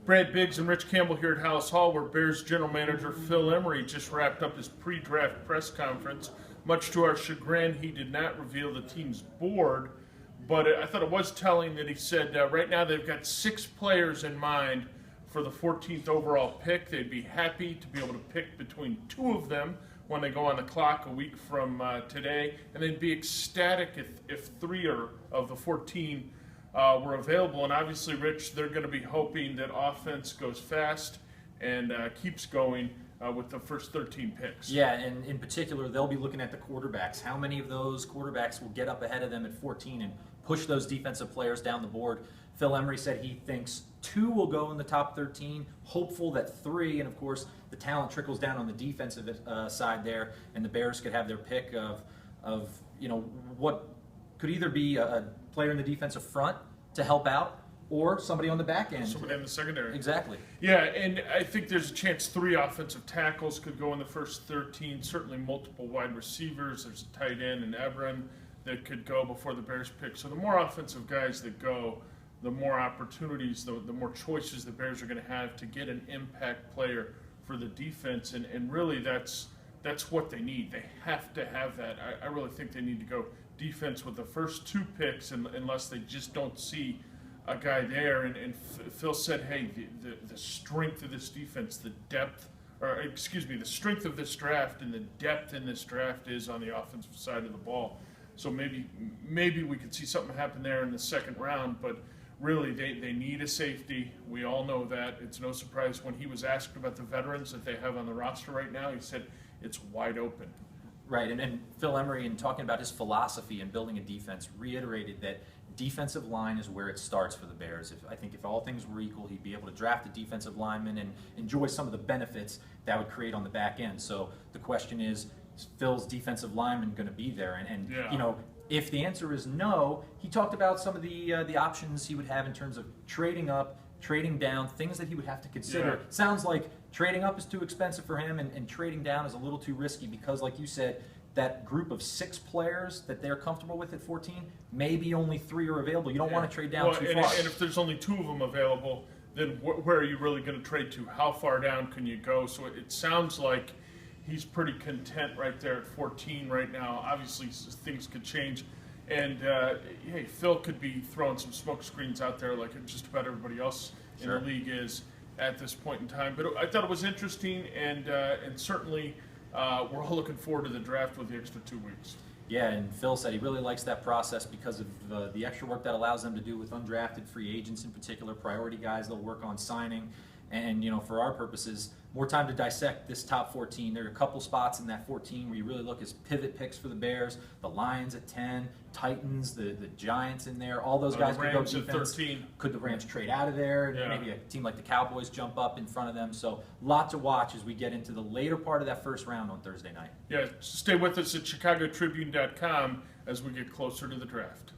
Brad Biggs and Rich Campbell here at House Hall, where Bears general manager Phil Emery just wrapped up his pre-draft press conference. Much to our chagrin, he did not reveal the team's board, but I thought it was telling that he said right now they've got 6 players in mind for the 14th overall pick. They'd be happy to be able to pick between 2 of them when they go on the clock a week from today, and they'd be ecstatic if 3 of the 14 were available. And obviously, Rich, they're going to be hoping that offense goes fast and keeps going with the first 13 picks. Yeah, and in particular, they'll be looking at the quarterbacks. How many of those quarterbacks will get up ahead of them at 14 and push those defensive players down the board? Phil Emery said he thinks 2 will go in the top 13, hopeful that 3, and of course the talent trickles down on the defensive side there, and the Bears could have their pick of what could either be a player in the defensive front to help out, or somebody on the back end. Somebody in the secondary. Exactly. Yeah, and I think there's a chance 3 offensive tackles could go in the first 13, certainly multiple wide receivers. There's a tight end and Ebron that could go before the Bears pick. So the more offensive guys that go, the more opportunities, the more choices the Bears are going to have to get an impact player for the defense. And really that's what they need. They have to have that. I really think they need to go defense with the first 2 picks unless they just don't see a guy there. And Phil said, hey, the strength of this defense, the strength of this draft and the depth in this draft is on the offensive side of the ball. So maybe we could see something happen there in the second round, but really they need a safety. We all know that. It's no surprise when he was asked about the veterans that they have on the roster right now, he said it's wide open. Right, and Phil Emery, in talking about his philosophy in building a defense, reiterated that defensive line is where it starts for the Bears. I think if all things were equal, he'd be able to draft a defensive lineman and enjoy some of the benefits that would create on the back end. So the question is Phil's defensive lineman going to be there? And yeah. If the answer is no, he talked about some of the options he would have in terms of trading up, trading down, things that he would have to consider. Yeah. Sounds like trading up is too expensive for him, and trading down is a little too risky because, like you said, that group of 6 players that they're comfortable with at 14, maybe only 3 are available. You don't want to trade down too far. And if there's only 2 of them available, then where are you really going to trade to? How far down can you go? So it sounds like he's pretty content right there at 14 right now. Obviously, things could change. And, hey, Phil could be throwing some smoke screens out there like just about everybody else in the league is at this point in time. But I thought it was interesting, and certainly we're all looking forward to the draft with the extra 2 weeks. Yeah, and Phil said he really likes that process because of the extra work that allows them to do with undrafted free agents in particular, priority guys they'll work on signing. And, for our purposes, more time to dissect this top 14. There are a couple spots in that 14 where you really look as pivot picks for the Bears. The Lions at 10, Titans, the Giants in there. All those guys could go defense. At 13. Could the Rams trade out of there? Yeah. Maybe a team like the Cowboys jump up in front of them. So lot to watch as we get into the later part of that first round on Thursday night. Yeah, stay with us at ChicagoTribune.com as we get closer to the draft.